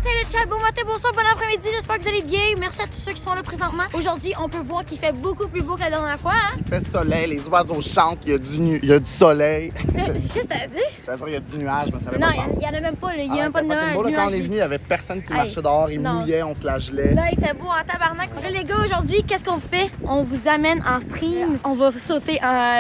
matin le chat, bon matin, bonsoir, bon après-midi, j'espère que vous allez bien. Merci à tous ceux qui sont là présentement. Aujourd'hui, on peut voir qu'il fait beaucoup plus beau que la dernière fois. Hein? Il fait soleil, les oiseaux chantent, il y a du soleil. Qu'est-ce que t'as dit? J'allais dire il y a du nuage, mais ça avait Non, pas de sens. il y en a même pas, il y a même pas de nuage. Quand on est venu, il y avait personne qui marchait dehors, il mouillait, on se la gelait. Là, il fait beau en tabarnak. Là, les gars, aujourd'hui, qu'est-ce qu'on fait? On vous amène en stream. On va sauter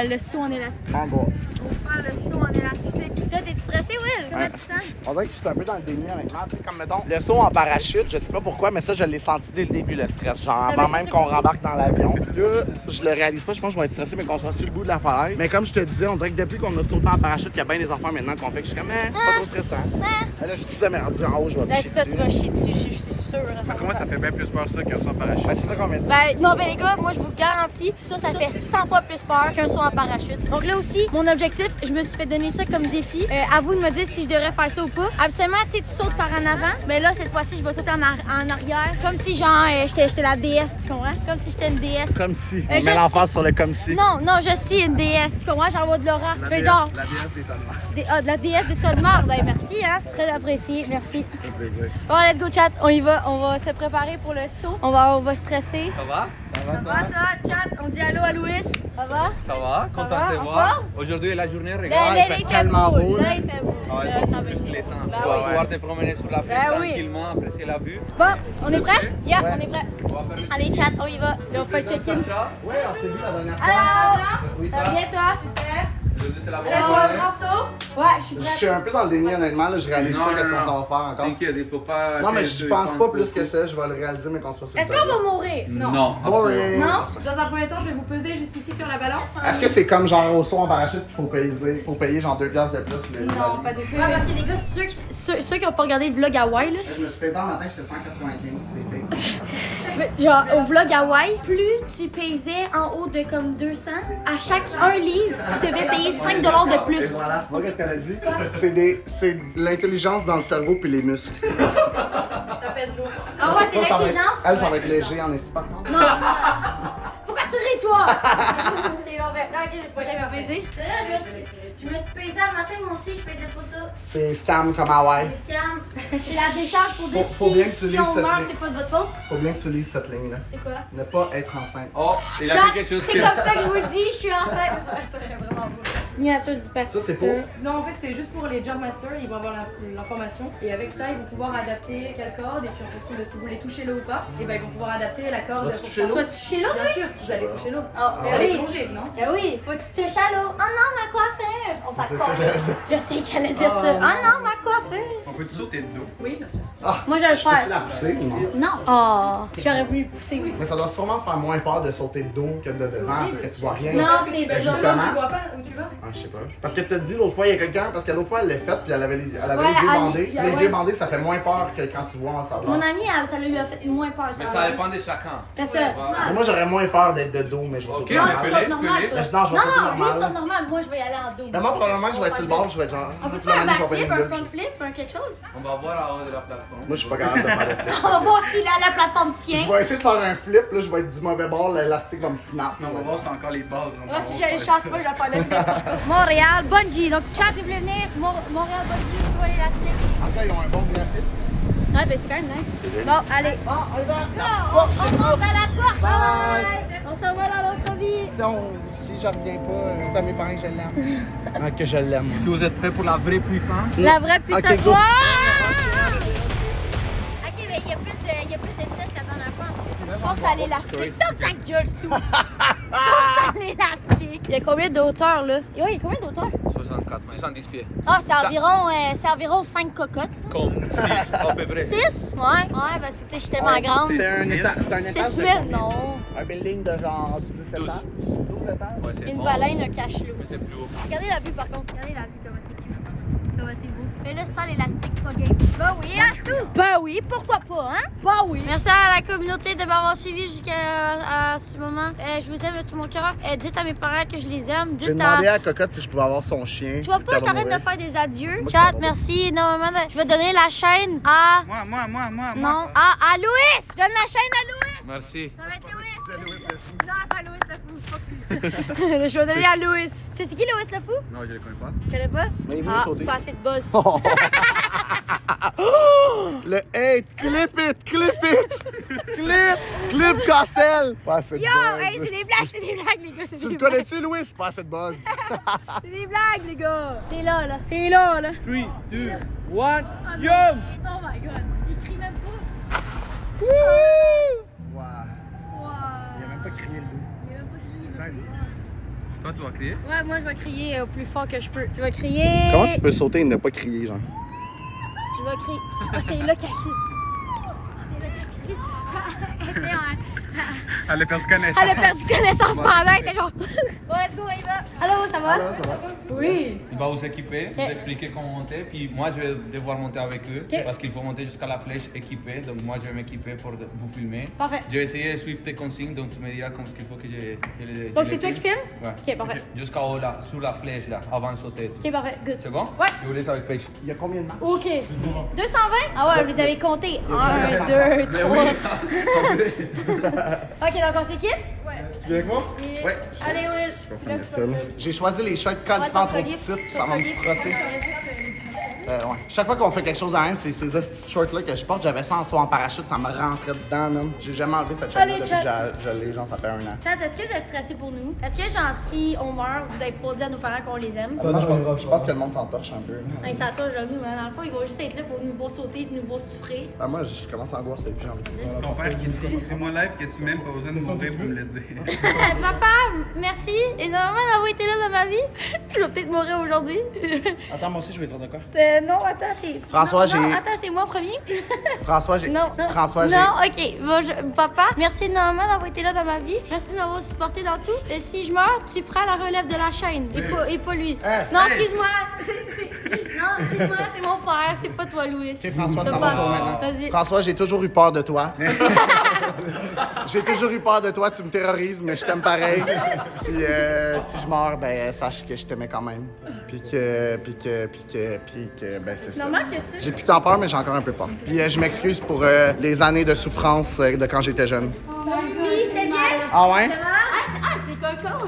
le saut en élastique. Angoisse. On va faire le saut en élastique. Toi, t'es stressé, Will? Comment tu te sens? On dirait que je suis un peu dans le déni honnêtement. Tu sais, comme mettons, le saut en parachute, je sais pas pourquoi, mais ça, je l'ai senti dès le début, le stress. Genre, avant même qu'on rembarque dans l'avion. Puis là, je le réalise pas, je pense que je vais être stressé, mais qu'on soit sur le bout de la falaise. Mais comme je te disais, on dirait que depuis qu'on a sauté en parachute, il y a bien des affaires maintenant qu'on fait que je suis comme, c'est pas trop stressant. Là, je suis ça, mais rendu en haut, je vais me chier Ça, tu dessus. vas chier dessus, je suis sûre. Pour moi, ça fait bien plus peur ça qu'un saut en parachute. Ben, c'est ça qu'on m'a dit. Ben, non, ben les gars, moi je vous garantis, ça fait 100 fois plus peur qu'un saut en parachute. Donc là aussi, mon objectif, je me suis fait donner ça comme défi. À vous de me dire si je devrais faire ça ou pas. Habituellement, tu sais, tu sautes par en avant, mais là, cette fois-ci, je vais sauter en arrière. Comme si, genre, j'étais la déesse, tu comprends? Comme si j'étais une déesse. Comme si. On met l'emphase sur le comme si. Non, je suis une déesse, tu comprends? J'envoie de l'aura. La Je fais déesse, genre. la déesse des tonnes. De la déesse des tas de marde. Ben, merci, hein. Très apprécié, merci. Ça fait plaisir. Bon, let's go, chat. On y va. On va se préparer pour le saut. On va stresser. Ça va? Ça va, Ça va, toi, chat? On dit allô à Louis. Ça va? Ça va? Ça Content va? de te En voir. forme? Aujourd'hui est la journée, Là, regarde. là, il fait il fait tellement beau. beau, Là, là. il fait beau. Ça va Là, être ça beaucoup va plus être plaisant. beau. Tu vas Ben pouvoir te promener sur la flèche Ben oui. tranquillement, apprécier la vue. Bon, on est prêt? Yeah, Ouais. on est prêt. On va faire le Allez, chat, on y va. Là, on fait le check-in. Ouais, on s'est vu la dernière fois. Allô? Oui, Ça va bien, toi? Super. Aujourd'hui, c'est la bonne Allô, journée. grand saut? Ouais, je suis Je prête. suis un peu dans le déni honnêtement, là, je réalise Non, pas non, qu'est-ce qu'on non. s'en va faire encore. T'inquiète, il faut pas. Non, mais que je tu pense penses pas plus beaucoup. que ça, je vais le réaliser, mais qu'on soit sur le Est-ce qu'on va mourir? Non, Boring. absolument. Non? Dans un premier temps, je vais vous peser juste ici sur la balance. Est-ce que c'est comme genre au saut en parachute qu'il faut payer genre 2 piastres de plus le Non, pas du tout. Ouais, parce que les gars, ceux qui ont pas regardé le vlog Hawaii, là, Je me suis pesé en matin, j'étais 195, c'est fait. genre au vlog Hawaii, plus tu pesais en haut de comme 200, à chaque 1 livre, tu devais payer 5 $ de Et plus. voilà, tu vois qu'est-ce qu'elle a dit? C'est de l'intelligence dans le cerveau puis les muscles. Ça pèse lourd. Ah ouais, c'est Ça, ça va être- l'intelligence. Elle, ça va être léger en esti par contre. Non. Pourquoi tu ris, toi? C'est mauvais. Non, ok, faut jamais me peser. C'est vrai, je me suis pesée un matin, moi aussi, je pesais pas ça. C'est scam comme Hawaii. Les scams. C'est la décharge pour dire Faut bien que tu si lises on cette meurt, ligne. c'est pas de votre faute. Faut bien que tu lises cette ligne-là. C'est quoi? Ne pas être enceinte. Oh, il a Chat, fait quelque chose c'est que. comme ça que je vous le dis, je suis enceinte. Ça serait vraiment beau. Signature du parti. Ça, c'est pour? Non, en fait, c'est juste pour les Job Masters. Ils vont avoir l'information. Et avec ça, ils vont pouvoir adapter quelle corde. Et puis, en fonction de si vous voulez toucher l'eau ou pas, et ben, ils vont pouvoir adapter la corde. vas-tu pour toucher ça. l'eau? Tu vas toucher l'eau, Bien sûr, vous allez toucher l'eau. Oh, Vous ben allez oui. plonger, non? Ben oui, faut que tu touches à l'eau. Oh non, ma coiffure. On C'est ça, s'accorde. j'allais dire. Je sais qu'elle allait dire ça. Oh non, ma coiffure. On peut te sauter de dos. Oui, bien sûr. Ah, Moi, je vais le peux-tu faire. la pousser ou non? Non. Oh, j'aurais voulu pousser, oui. Mais ça doit sûrement faire moins peur de sauter de dos que de devant parce que tu vois rien. Non, Parce que c'est tu vas justement. tu vois pas où tu vas? Ah, je sais pas. Parce que t'as dit l'autre fois, il y a quelqu'un, parce que l'autre fois, elle l'a fait, puis elle avait les yeux Ouais, bandés. Ali, Les ouais. yeux bandés, ça fait moins peur que quand tu vois en savoir. Mon amie, elle, ça lui a fait moins peur. Mais ça dépend de chacun. C'est ça, c'est ça. Mais moi, j'aurais moins peur d'être de dos, mais je vais Ok, sauter Non, mais tu fais-les, sautes normal, fais-les. toi. Mais non, je vais sauter Non, lui, normal. il saute normal. Moi, je vais y aller en dos. Mais moi, probablement, je vais être sur le bord, je vais être genre. On peut tu faire vas un m'amener, je vais backflip, faire un une front bulle. flip, un quelque chose? On va voir en haut de la plateforme. Moi, je suis pas capable de faire de flip. On va voir si la plateforme tient. Je vais essayer de faire un flip, là, je vais être du mauvais bord, l'élastique va me snap. Non, on va voir si t'as encore les bases. donc Moi, on si va j'ai les faire chances ça. pas, je vais faire de flip. Montréal, Bungie. Donc, chat, vous voulez venir? Montréal, Bungie, sur l'élastique. En tout cas, ils ont un bon graphiste. Ouais, ben c'est quand même nice. Bon, allez. Ah, on y va! On monte à la porte. Bye. On s'en va dans l'autre vie. Si je reviens pas, c'est à mes parents que je l'aime. Ah, que je l'aime. Est-ce que vous êtes prêts pour la vraie puissance? La vraie puissance. Ok, go. Ok, mais il y a plus de vitesse que la dernière fois. Force à l'élastique. Ferme ta gueule, c'est tout. Force à l'élastique. Il y a combien de hauteur, là? Oui, il y a combien de hauteur? 64, 70 pieds. Ah, c'est environ 5 cocottes. Comme 6 à peu près. 6? Ouais, parce que je suis tellement grande. C'est un étage. 6 000? Non. Un building de genre 17 12. ans. 12 étages. Ouais, c'est Une bon. baleine, un cache-loup. Mais c'est plus haut. Regardez la vue, par contre. Regardez la vue, comment c'est cute. Comment c'est beau. Mais là, sans l'élastique, pas game. Bah oui, hein, tout. Bah oui, pourquoi pas, hein? Bah oui. Merci à la communauté de m'avoir suivi jusqu'à ce moment. Je vous aime de tout mon cœur. Dites à mes parents que je les aime. J'ai Dites demandé à... à Cocotte si je pouvais avoir son chien. Tu vois pas, je qu'elle va t'arrête de mourir. faire des adieux. C'est moi qui Chat, t'en merci énormément. Je vais donner la chaîne à... Moi. Non, à Louis. Je donne la chaîne à Louis. Merci. Ça va être Louis. C'est Louis le fou. Non, pas Louis le fou. Fuck lui. Je vais donner à Louis. Tu sais c'est qui Louis le fou? Non, je le connais pas. Tu connais pas? Mais il est venu Ah, sauter. pas assez de buzz. Le hate, clip it, clip Cassel. Pas assez de Yo, buzz. hey, c'est des blagues, les gars, c'est Tu des le blagues. connais-tu, Louis? C'est pas assez de buzz. C'est des blagues, les gars. C'est là, là. 3, 2, 1, jump! Oh my god. Il crie même pas. Wow. Wow. Il a même pas crié le dos. Il a même pas crié. C'est un dos. Toi, tu vas crier? Ouais, moi, je vais crier au plus fort que je peux. Je vais crier. Comment tu peux sauter et ne pas crier, genre? Je vais crier. Ah, c'est là qu'elle crie. C'est là qu'elle crie. Elle était en- Elle a perdu connaissance. Elle a perdu connaissance pendant. Elle était genre. Bon, let's go, on y va. Allô, ça va? Oui. Il va vous équiper, vous expliquer comment monter, puis moi je vais devoir monter avec eux Ok. parce qu'il faut monter jusqu'à la flèche équipée, donc moi je vais m'équiper pour vous filmer. Parfait. Je vais essayer de suivre tes consignes, donc tu me diras comment ce qu'il faut que Donc, c'est toi qui filmes? Ouais. Ok, parfait. Jusqu'à haut là, sur la flèche là, avant de sauter. Ok, parfait. Good. C'est bon? Ouais. Je vous laisse avec pêche. Il y a combien de marches? Ok. 220? Ah ouais, vous les avez comptés. 1, 2, Mais 3. oui! Ok, donc on s'équipe? Tu viens avec moi? Ouais. Allez, Will. J'ai choisi les shirts calcitants trop petites, ça va me frotter. Ouais. Chaque fois qu'on fait quelque chose à même, c'est ces petits shorts-là que je porte, j'avais ça en saut en parachute, ça me rentrait dedans, man. J'ai jamais enlevé cette chaîne-là Allez, depuis que chat. je l'ai, genre, ça fait 1 an. Chat, est-ce que vous êtes stressés pour nous? Est-ce que, genre, si on meurt, vous allez pouvoir dire à nos parents qu'on les aime? Moi, je pense que le monde s'entorche un peu. Hey, ça touche de nous, hein. Dans le fond, ils vont juste être là pour nous voir sauter, nous voir souffrir. Ben, moi, je commence à angoisser, puis j'ai envie de dire. Ton père qui dit, dis-moi live que tu m'aimes, pas besoin de mourir pour me le dire. Papa, merci énormément d'avoir été là dans ma vie. Je vais peut-être mourir aujourd'hui. Attends, moi aussi, je vais dire de quoi? Non, attends, c'est... François, non, non, j'ai- attends, c'est moi en premier. François, j'ai. Non, non. François, j'ai. Non, ok. Bon, papa, merci énormément d'avoir été là dans ma vie. Merci de m'avoir supporté dans tout. Et si je meurs, tu prends la relève de la chaîne. Et pas lui. Non, excuse-moi. Non, excuse-moi, c'est mon père. C'est pas toi, Louis. Ok, François, ça Papa, va pour maintenant. vas-y. François, j'ai toujours eu peur de toi. J'ai toujours eu peur de toi, tu me terrorises, mais je t'aime pareil. Puis si je meurs, ben sache que je t'aimais quand même. Puis que, ben c'est ça. Normal que ça. J'ai plus tant peur, mais j'ai encore un peu peur. Puis je m'excuse pour les années de souffrance de quand j'étais jeune. Puis, c'était bien? Ah ouais? C'était malade? Ah, c'est coco.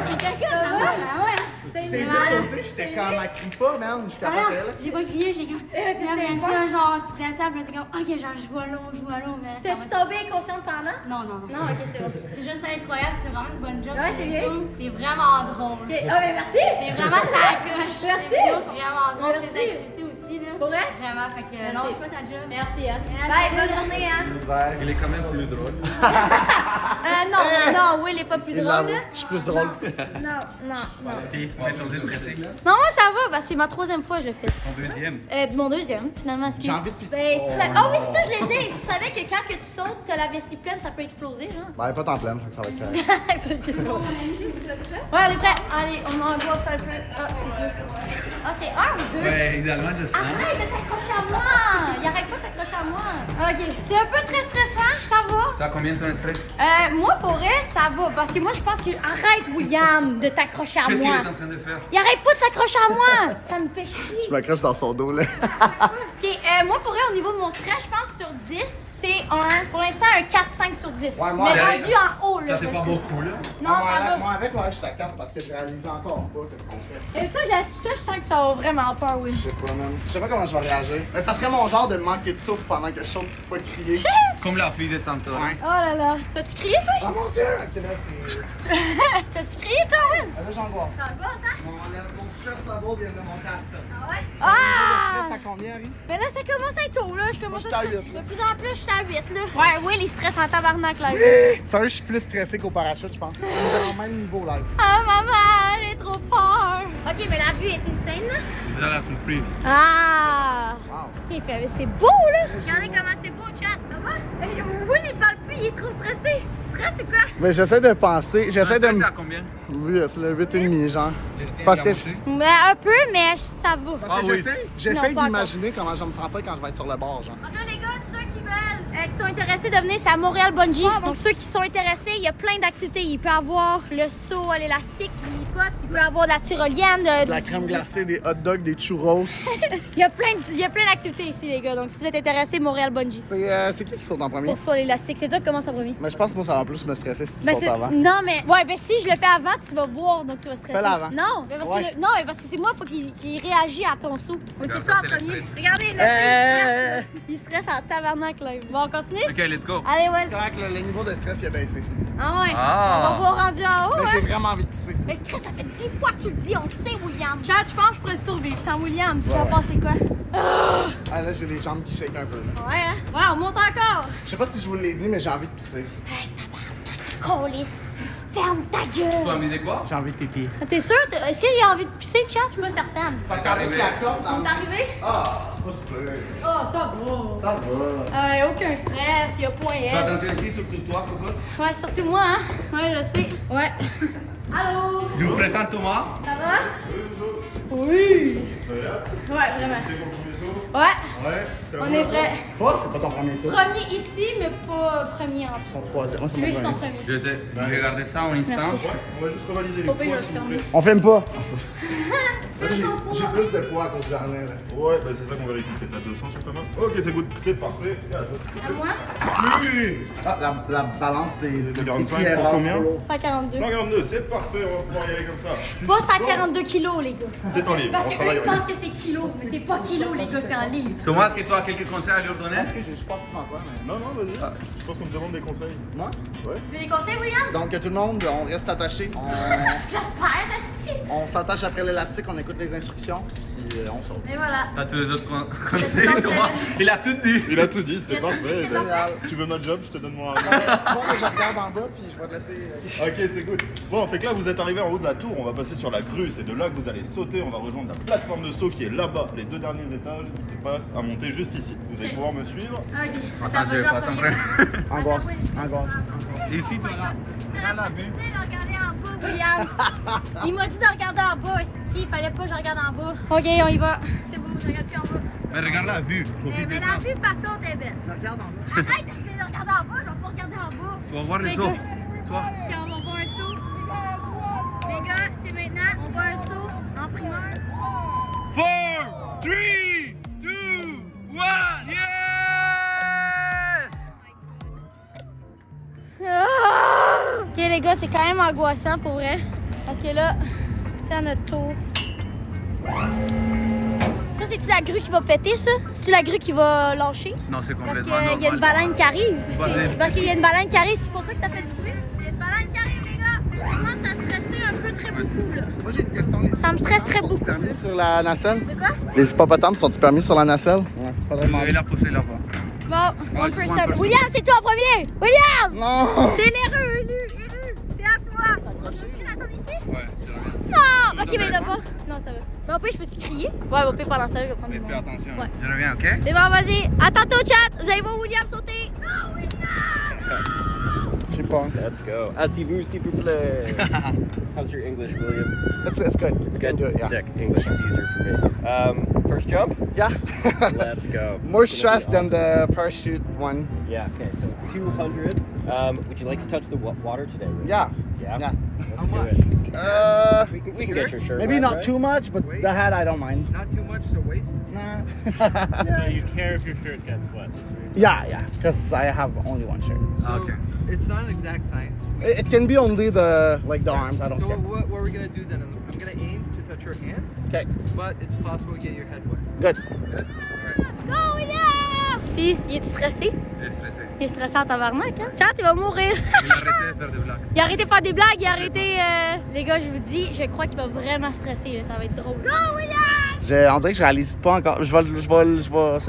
C'est coco, ça va? Ah ouais. J'étais sauté, j'étais comme à crie pas, man. Je capotais là. J'ai pas crié, j'ai comme. Là, mais ça, genre, tu descends, puis là, t'es comme, ok, genre, je vois l'eau, mais. ça T'es-tu va- tombée inconsciente pendant? Non, non, non. Non, ok, c'est bon. C'est juste incroyable, c'est vraiment une bonne job. Ouais, sur c'est bien. YouTube. T'es vraiment drôle. Ok, ah, mais merci. T'es vraiment ça coche. Merci. Les vidéos sont vraiment drôles. Merci. Tes activités aussi, là. Pour vrai? Vraiment, fait que, Merci. lâche pas ta job. Merci, hein. Merci. Bye, bonne journée, hein. Il est quand même plus drôle. Non, Will est pas plus Il drôle, l'avoue, là. je suis plus drôle. Non. T'es aujourd'hui stressé. Non, moi, ça va, bah, c'est ma 3e fois que je le fais. Ton deuxième. Mon 2e, finalement, excuse. J'ai envie de pi- Ben, ah oui, c'est ça, je l'ai dit. Tu savais que quand que tu sautes, t'as la vessie pleine, ça peut exploser, genre. Ben, pas tant pleine, ça va être correct. C'est bon. Ouais, on est prêt. Allez, on angoisse un peu. Ah, c'est 2. Ah, c'est 1 ou 2? Ouais, idéalement, je sais. Arrête de t'accrocher à moi! Il arrête pas de s'accrocher à moi. Ok, c'est un peu très stressant, ça va. Ça combien ton stress? Moi, pour vrai, ça va. Parce que moi, je pense que. Arrête, William, de t'accrocher à Qu'est-ce qu'il moi. est en train de faire? Il arrête pas de s'accrocher à moi. Ça me fait chier. Je m'accroche dans son dos, là. Ok, moi, pour vrai, au niveau de mon stress, je pense sur 10, c'est pour l'instant, un 4-5 sur 10. Ouais, moi, mais avec- rendu en haut, là. Ça, c'est pas parce que beaucoup, là. Non, ça va. Moi, avec, ouais, je suis à 4 parce que je réalise encore pas ce qu'on fait. Et toi, je sens que ça va vraiment peur, oui. Je sais pas, man. Je sais pas comment je vais réagir. Mais ça serait mon genre de manquer de souffle pendant que je saute pour pas crier. Comme la fille de tantôt. Ouais. Oh là là. T'as-tu crié, toi? Oh mon dieu! Ok, là, c'est. T'as-tu crié, toi, Will? Là, j'angoisse. Ça va, ça? Mon stress level vient de monter à 7. Ah ouais? Le Ah! stress à combien, Harry? Mais là, ça commence à être tôt, là. Je commence Moi, à je suis à stresser. 8, là. De plus en plus, je suis à 8, là. Ouais, Will, il stresse en tabarnak, là. Sérieux, je suis plus stressé qu'au parachute, je pense. Genre, même niveau live. Ah, maman, j'ai trop peur. Ok, mais la vue est insane, là. C'est ça la surprise. Ah! Wow. Ok, c'est beau, là. Regardez comment c'est beau, chat. Ça va? Will, il parle plus, il est trop stressé. Tu stresses ou quoi? Mais j'essaie de penser, j'essaie de C'est me. à combien? Oui, c'est le 8,5, genre. C'est parce que Mais un peu, mais ça va. Parce que Ah oui. j'essaie Non, pas d'imaginer comment je vais me sentir quand je vais être sur le bord, genre. Ok, les gars, ceux qui veulent, qui sont intéressés de venir, c'est à Montréal Bungee. Donc, ceux qui sont intéressés, il y a plein d'activités. Il peut avoir le saut à l'élastique, il spot. Il peut y avoir de la tyrolienne, De la crème glacée, des hot dogs, des churros. il y a plein d'activités ici, les gars. Donc, si vous êtes intéressés, Montréal Bungee. C'est qui saute en premier? Pour sur l'élastique, c'est toi qui commence en premier. Mais je pense que moi, ça va plus me stresser si tu Ben, sautes avant. non, mais. Ouais, ben si je le fais avant, tu vas voir, donc tu vas stresser. Fais-le avant. Non, mais parce, Ouais. que, non, mais parce que c'est moi, faut qu'il réagisse à ton saut. Donc c'est ça, toi en c'est le premier. stress. Regardez, là, il stresse en tabarnak, là. Bon, on continue? Ok, let's go. Allez, ouais. C'est correct, le niveau de stress, il a baissé. Ah ouais. Ah. On va voir rendu en haut, Mais j'ai hein? vraiment envie de pisser. Mais Chris, ça fait 10 fois que tu le dis, on le sait, William. Chad, je pense que je pourrais survivre sans William. Tu vas passer quoi? Ah, là, j'ai les jambes qui shake un peu. Là. Ouais, hein? Ouais, on monte encore. Je sais pas si je vous l'ai dit, mais j'ai envie de pisser. Hey, tabarnak, colis. Ferme ta Tu as gueule. mis quoi? J'ai envie de pipi. T'es sûr? Est-ce qu'il a envie de pisser, Chad? Je suis pas certaine. Ça caresse la corde dans On est arrivé? Ah, c'est pas super. Oh, ça va. Ça va. Aucun stress, y'a point Fais S. attention ici, surtout toi, cocotte. Ouais, surtout moi, hein? Ouais, je sais. Ouais. Allô? Je vous présente Thomas. Ça va? Oui. Ouais, vraiment. Ouais, Ouais, c'est on est prêts. Toi, c'est pas ton premier saut. Premier ici, mais pas premier en Son troisième. Moi, c'est Lui, mon son premier. premier. Je vais regarder ça un instant. Merci. On va juste revalider les Faut pas y poids, le s'il vous fermer. plaît. On filme pas. Fais J'ai son j'ai poids. plus de poids à cause du harnais, là. Ouais, bah c'est ça qu'on vérifie. T'as 200 sur ta main? Ok, c'est good. C'est parfait. Et à toi. À moi? Ah, la balance, c'est 45 équivalent pour combien? trop lourd. 142. 142, c'est parfait. On va pouvoir y aller comme ça. Pas 142 kilos, les gars. C'est en livre. Parce On que eux, travaille ils en pensent que c'est kilos, mais c'est pas kilos, les gars, c'est en livres. Thomas, est-ce que tu as quelques conseils à lui donner? Est-ce que je pense pas quoi, mais. Non, non, vas-y. Je pense qu'on me demande des conseils. Moi? Tu veux des conseils, William? Donc, tout le monde, on reste attaché. J'espère, esti. On s'attache après l'élastique, on écoute les instructions, puis on saute. Et voilà. T'as tous les autres conseils, Thomas. Il a tout dit. Il a tout dit, Il a c'était tout dit, parfait. c'est parfait. Tu veux ma job, je te donne mon argent. Moi, je regarde en bas, puis je vais te laisser. Ok, c'est good. Bon, fait que là, vous êtes arrivé en haut de la tour, on va passer sur la grue, c'est de là que vous allez sauter, on va rejoindre la plateforme de saut qui est là-bas, les 2 derniers étages, qui se passe à monter juste ici. Vous allez pouvoir me suivre. Ok. Attends, je vais vas-y, passer en après. premier. Angoisse, angoisse. Ici, toi. T'as pas dit de regarder en bas, William. Il m'a dit de regarder en bas, esti. Il fallait pas que je regarde en bas. Ok, on y va. C'est beau, je regarde plus en bas. Mais regarde la vue. Profite Mais de la ça. vue, par contre, est belle. Regarde en bas. Arrête d'essayer de regarder en bas, je vais pas regarder en bas. Tu vas voir les Les sauts. gars, Toi. Ok, on va voir un saut. Les gars, c'est maintenant. On voit un saut en primeur. 4, 3, 2, 1, yes! Ah! Ok, les gars, c'est quand même angoissant pour vrai. Parce que là, c'est à notre tour. Ça, c'est-tu la grue qui va péter, ça? C'est-tu la grue qui va lâcher? Non, c'est Parce complètement qu'il y a une normal. baleine qui arrive. Baleine. Parce qu'il y a une baleine qui arrive, c'est pour ça que ça fait du bruit. Il y a une baleine qui arrive, les gars. Je commence à stresser un peu très beaucoup, là. Moi, j'ai une question. Ça me stresse très beaucoup. Permis sur la nacelle? De quoi? Les hippopotames sont-ils permis sur la nacelle? Ouais, faudrait demander. Il a poussé là-bas. Bon, Ouais, je suis 1%. one person. William, c'est toi en premier! William! Non! T'es l'héros, élu! C'est à toi! Tu l'attends ici? Ouais, je reviens. Non! Ok, mais là pas. Non, ça va. Mais au pire, je peux-tu crier? Ouais, au pire, pendant ça, je vais prendre Mais des fais moments. attention. Ouais. Je reviens, ok? C'est bon, vas-y. À tantôt, chat! Vous allez voir William sauter. Non, William! Je sais pas. Let's go. Asseyez-vous, s'il vous plaît. How's your English, William? It's good. It's Can good. do it, yeah. Sick. English is easier for me. First jump? Yeah. Let's go. More It's gonna be stress than awesome. the parachute one. Yeah, okay. So 200. Would you like to touch the water today, William? Yeah. Yeah? Yeah. Let's do it. We can get your shirt Maybe wet, not right? too much, but the hat I don't mind. Not too much to waste. Nah. So you care if your shirt gets wet? That's weird. Yeah, because I have only one shirt. So Okay. it's not an exact science. It can be only the arms. I don't So care. what we're gonna do then is I'm gonna aim to touch your hands, Okay. but it's possible to get your head wet. Good. Go, William! Puis, il est stressé? Il est stressé. Il est stressé en tabarnak, hein? Chat, il va mourir. Il a arrêté de faire des blagues. Il a arrêté de faire des blagues, il a arrêté. Les gars, je vous dis, je crois qu'il va vraiment stresser, là. Ça va être drôle. Go, William! On dirait que je réalise pas encore. C'est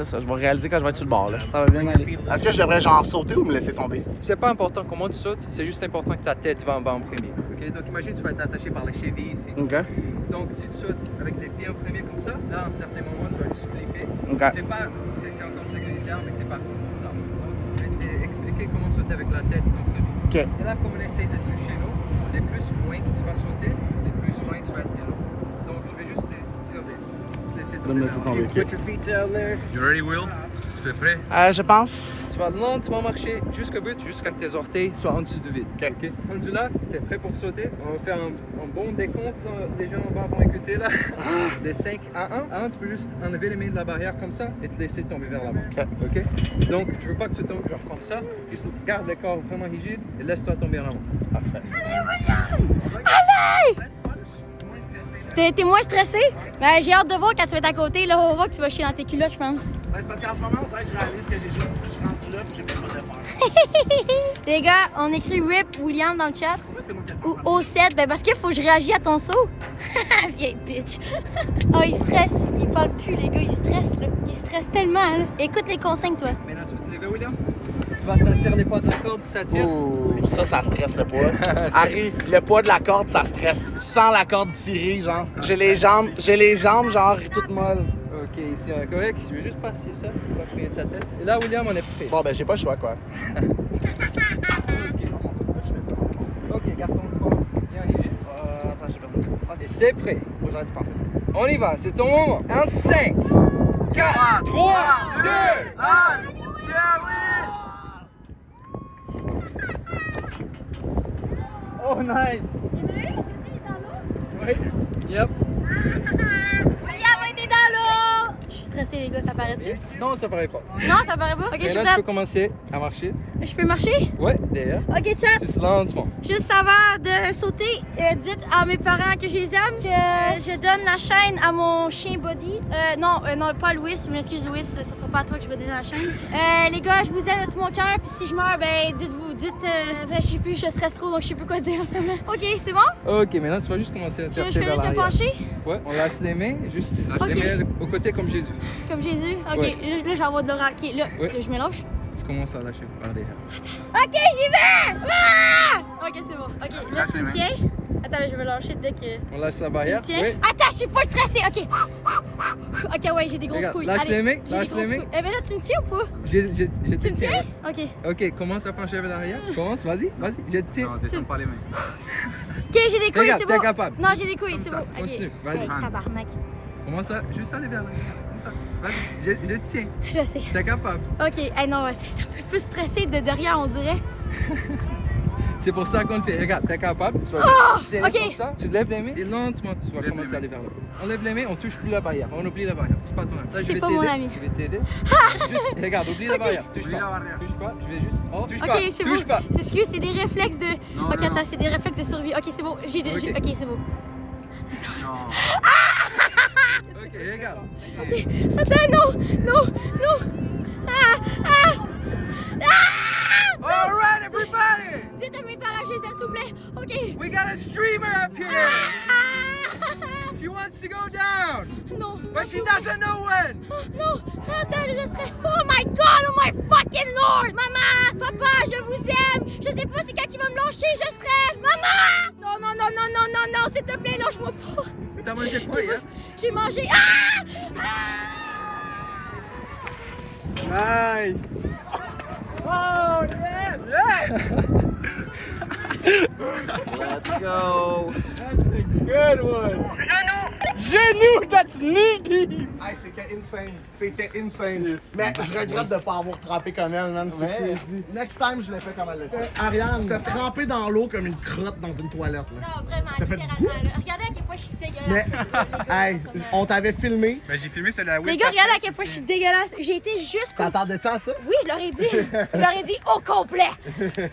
ça. Je vais réaliser quand je vais être sur le bord. Là. Ça va bien aller. Est-ce que je devrais genre sauter ou me laisser tomber? C'est pas important comment tu sautes, c'est juste important que ta tête va en bas en premier. Ok? Donc imagine tu vas être attaché par les chevilles ici. Ok. Donc si tu sautes avec les pieds en premier comme ça, là à un certain moment tu vas juste flipper. Ok. C'est encore sécuritaire mais c'est pas confortable. Donc, je vais t'expliquer comment sauter avec la tête en premier. Ok. Et là comme on essaye de toucher l'eau, les plus loin que tu vas sauter, les plus loin tu vas être de l'eau. Donc je vais juste te laisser tomber. De me laisser tomber. Put your feet down there. You ready, Will? Tu es prêt? Je pense. Tu vas lentement marcher jusqu'au but, jusqu'à que tes orteils soient en dessous du vide. Ok. Rendu là, t'es prêt pour sauter. On va faire un bon décompte. Les gens en bas vont écouter là. Des 5 à 1. 1, tu peux juste enlever les mains de la barrière comme ça et te laisser tomber vers l'avant. Ok? Donc, je veux pas que tu tombes genre comme ça. Juste garde le corps vraiment rigide et laisse-toi tomber en avant. Parfait. T'es moins stressé? Ben, j'ai hâte de voir quand tu vas être à côté. Là, on va voir que tu vas chier dans tes culottes, je pense. C'est parce qu'en ce moment, on dirait que je réalise que je suis rendu là puis j'ai pas le choix de faire. Les gars, on écrit RIP William dans le chat. Pourquoi c'est moi qui Ou O7, ben parce qu'il faut que je réagisse à ton saut. Vieille bitch. Oh, il stresse. Il parle plus, les gars. Il stresse, là. Il stresse tellement, là. Écoute les consignes, toi. Maintenant, tu vas te lever, William. Tu vas sentir les pas de la corde qui s'attirent. Oh, ça stresse le poids. Harry, le poids de la corde, ça stresse. Sans la corde tirée, genre. J'ai les jambes, genre, toutes molles. Ok, ici on est correct. Je vais juste passer ça pour pas prier ta tête. Et là, William, on est prêt. Bon, ben, j'ai pas le choix, quoi. Ok, garde ton corps bien rigide. Attends, je sais pas ça. Ok, t'es prêt. Faut que j'arrête de penser. On y va, c'est ton moment. 1, 5, 4, 3, 2, 1. Oh, nice! Oui. Yep. William a été dans l'eau! Je suis stressée, les gars, ça paraît-tu? Non, ça paraît pas. Non, ça paraît pas? Ok, je suis Maintenant, tu peux prête. commencer à marcher. Je peux marcher? Ouais, derrière. Ok, chat. Juste lentement. Juste avant de sauter, dites à mes parents que je les aime, que je donne la chaîne à mon chien Buddy. Non, pas Louis, je m'excuse Louis, ce sera pas à toi que je vais donner la chaîne. Les gars, je vous aime de tout mon cœur, puis si je meurs, ben ben, je sais plus, je stresse trop, donc je sais plus quoi dire en ce moment. Ok, c'est bon? Ok, maintenant tu vas juste commencer à te Je chercher fais vers juste me l'arrière. pencher, Ouais, on lâche les mains, juste lâche Ok. les mains au côté comme Jésus. comme Jésus. Ok, Ouais. là j'envoie de l'aura. Ok, là, Ouais. là, je mélange. Tu commences à lâcher par derrière. Ok, j'y vais! Ah! Ok, c'est bon. Ok, là, Lâche tu les me mains. tiens. Attends, je vais lâcher dès que... On lâche la Tu barrière. me tiens? Oui. Attends, je suis pas stressée, ok. Ok, ouais, j'ai des grosses Regarde, couilles. lâche Allez, les mains, j'ai des lâche grosses les mains. couilles. Eh ben là, tu me tiens ou pas? Je Tu te me tiens. tiens? Ok. Ok, commence à pencher vers l'arrière. Commence, vas-y, je te tiens. Non, descends pas les mains. Ok, j'ai des couilles, Regarde, c'est t'es bon. capable. Non, j'ai des couilles, c'est ça, bon. Ok. continue, vas-y. Hey, tabarnak. Commence à juste aller vers l'arrière. Comme ça. Vas-y, je te tiens. Je sais. T'es capable. Ok, hey, non, ouais, ça me fait plus stresser de derrière, on dirait. C'est pour ça qu'on le fait. Regarde, t'es capable. Tu vas juste tenir ok. comme ça. Tu lèves les mains et lentement tu vas Lève commencer les à aller vers là. On lève les mains, on touche plus la barrière. On oublie la barrière. C'est pas ton ami. Là, je C'est vais pas t'aider. mon ami. Je vais t'aider. Juste, regarde, oublie la barrière. Touche Oublie pas. la barrière. Touche pas. Je vais juste. Oh, touche Ok, pas. c'est Touche bon. pas. C'est excuse, c'est des réflexes de. Non, ok, non, attends, non. c'est des réflexes de survie. Ok, c'est bon. Ok, c'est bon. Non. Ok, regarde. Attends, non. Alright, everybody! Dites à mes parents, je les aime, s'il vous plaît. Ok. We got a streamer up here! She wants to go down! Non. But she doesn't know when! Non, attends, je stresse. Oh my god, oh my fucking lord! Maman, papa, je vous aime. Je sais pas c'est quand il va me lâcher, je stresse. Maman! Non, s'il te plaît, lâche-moi pas. T'as mangé quoi hier? J'ai mangé. Nice! Oh, yes! Yes! Let's go! That's a good one! Genou! That's knee deep! Hey, c'était insane. Mais je regrette de pas avoir trempé comme elle, man. C'est Ouais. crazy. Next time, je l'ai fait comme elle l'a fait. Ariane, t'as trempé dans l'eau comme une crotte dans une toilette, là. Non, vraiment, T'as fait- littéralement. Là. Regardez à quel point je suis dégueulasse. Mais, hey, on t'avait filmé. Ben, j'ai filmé celui-là. Les gars, regardez à quel point je suis dégueulasse. J'ai été jusqu'au. T'attendais-tu à ça? Oui, je leur ai dit. Je leur ai dit au complet.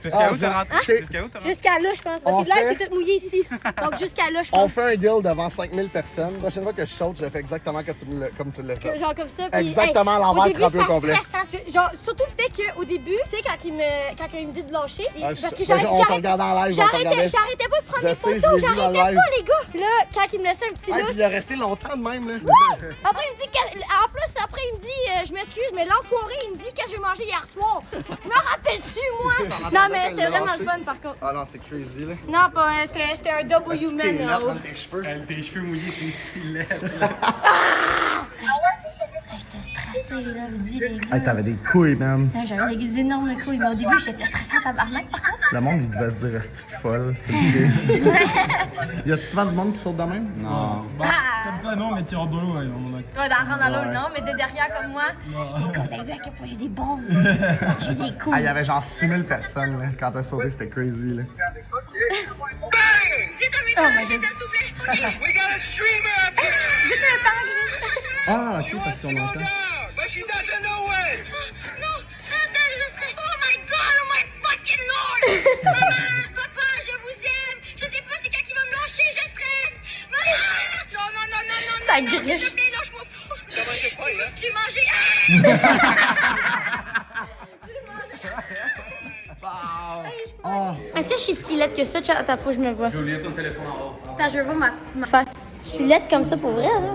Jusqu'à où genre, t'as rentré? t'es- Jusqu'à où t'as rentré? Jusqu'à là, je pense. Parce On que là, fait- c'est tout mouillé ici. Donc, jusqu'à là, je On pense. fait un deal devant 5000 personnes. La prochaine fois que je saute, je le fais exactement comme tu l'as fait. Genre comme ça. Puis, Exactement à au l'envers, début, trempé au ça complet. stressant. Genre, surtout le fait qu'au début, tu sais, quand il me dit de lâcher, Ah, parce que on te regardait en live, on te regardait. j'arrêtais pas de prendre Je des sais, je l'ai photos, vu dans le j'arrêtais live. pas, les gars. Puis là, quand il me laissait un petit Hey, lousse, puis il a resté longtemps de même, là. après, il me dit, en plus, après, il me dit, je m'excuse, mais l'enfoiré, il me dit que j'ai mangé hier soir. Je me rappelle-tu, moi? Non, mais c'était vraiment le fun, par contre. Ah non, c'est crazy, là. Non, pas, c'était un double Est-ce que human, t'es là. lettre, man, tes cheveux. Tes cheveux mouillés, c'est si laid. J'étais stressée. stressée, là, je vous dis, les gars. Hey, t'avais des couilles, man. Ouais, j'avais des énormes couilles, mais au début, j'étais stressée en tabarnak, par contre. Le monde, il devait se dire, reste folle, c'est le Y a-tu souvent du monde qui saute de même? Non. Comme ça, non, mais tirant de l'eau, ouais, on en a. Ouais, dans l'eau, non, mais de derrière, comme moi. Et quand vous avez vu à quel point j'ai des bases, j'ai des couilles. Ah, il y avait genre 6000 personnes, là. Quand t'as sauté, c'était crazy, là. Oh my god. Dites-le pas, Ah, ok, parce qu'on entend. Papa, je vous aime. Je sais pas c'est quand qui va me lâcher, je stresse. Maman! Non. ça griche. Lâche-moi pas. J'ai mangé. Est-ce que je suis si laide que ça? Attends, faut que je me vois. J'ai oublié ton téléphone en haut. Attends, je veux voir ma face. Je suis laide comme ça pour vrai, là?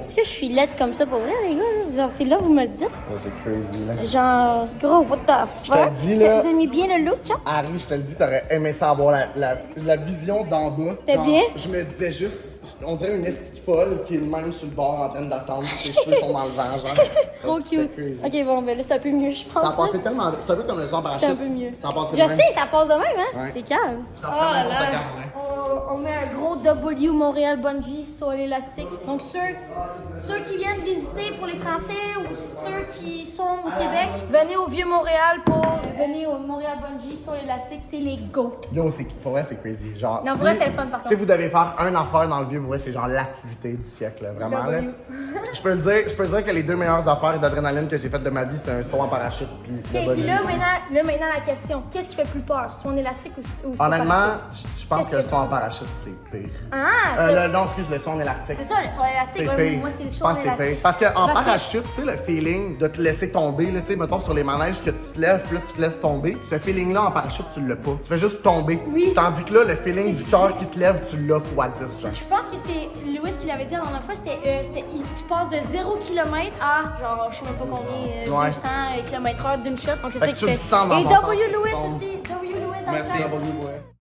Est-ce que je suis laide comme ça pour vrai, les gars? Là? Genre, c'est là vous me le dites? Ouais, c'est crazy, là. Genre, gros, what the fuck? dis, là- Vous aimez bien le look, chat? Harry, je te le dis, t'aurais aimé ça avoir la vision d'en bas. C'était Genre, bien? Je me disais juste, on dirait une estie folle qui est de même sur le bord en train d'attendre que ses cheveux sont dans le vent, genre. Trop C'était cute. crazy. Ok, bon, ben là, c'est un peu mieux, je pense. Ça là. passait tellement. C'est un peu comme le son en parachute. C'est un peu mieux. Ça passait Je de même. sais, ça passe de même, hein? Ouais. C'est calme. Je t'en ferai n'importe quand, ouais. On met un gros W Montréal Bungee sur l'élastique. Donc ceux qui viennent visiter pour les Français ou ceux qui sont au Québec, venez au Vieux-Montréal venez au Montréal Bungee sur l'élastique, c'est les GOAT. Yo, pour vrai, c'est crazy. Genre, Non, pour vrai, c'était le fun, par si contre. vous devez faire un affaire dans le vieux, pour vrai, c'est genre l'activité du siècle, là, vraiment. Là. Je peux le dire que les deux meilleures affaires d'adrénaline que j'ai faites de ma vie, c'est un saut en parachute puis le Ok, puis bungee. là, maintenant, la question. Qu'est-ce qui fait plus peur? Soit en élastique ou sur Honnêtement, parachute? je pense que le Qu'est-ce saut en que parachute, c'est pire. Ah! Non, excuse, le saut en élastique. C'est ça, le sur l'élastique. C'est Ouais, pire. moi, c'est le Je sur pense que c'est l'élastique. pire. Parce qu'en Parce que- parachute, tu sais, le feeling de te laisser tomber, là, tu sais, mettons sur les manèges que tu te lèves, puis là, tu te laisses tomber. Ce feeling-là, en parachute, tu l'as pas. Tu fais juste tomber. Oui. Tandis que là, le feeling C'est du cœur qui te lève, tu l'as fois 10, genre. Je pense que c'est Louis qui l'avait dit la dernière fois, tu passes de 0 km à genre, je sais même pas combien, Ouais. 200 km/h d'une shot. Donc c'est Fait ça que qui tu le fait. sens dans Et ton corps, W. tu Lewis tombes. aussi. W. Lewis dans Merci. le chat. Ouais.